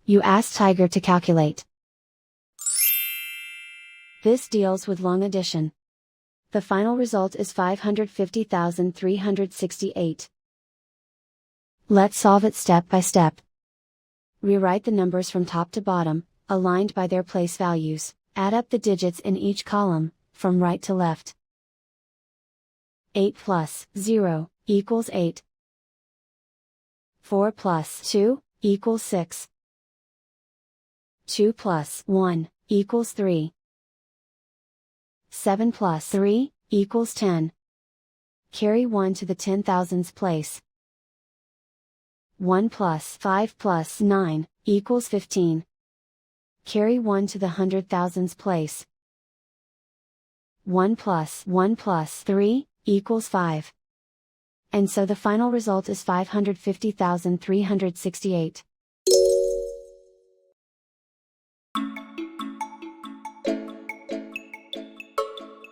You ask Tiger to calculate. This deals with long addition. The final result is 550,368. Let's solve it step by step. Rewrite the numbers from top to bottom, aligned by their place values. Add up the digits in each column, from right to left. 8 plus 0 equals 8. 4 plus 2 equals 6. 2 plus 1 equals 3. 7 plus 3 equals 10. Carry 1 to the 10,000s place. 1 plus 5 plus 9 equals 15. Carry 1 to the 100,000s place. 1 plus 3 equals 5. And so the final result is 550,368.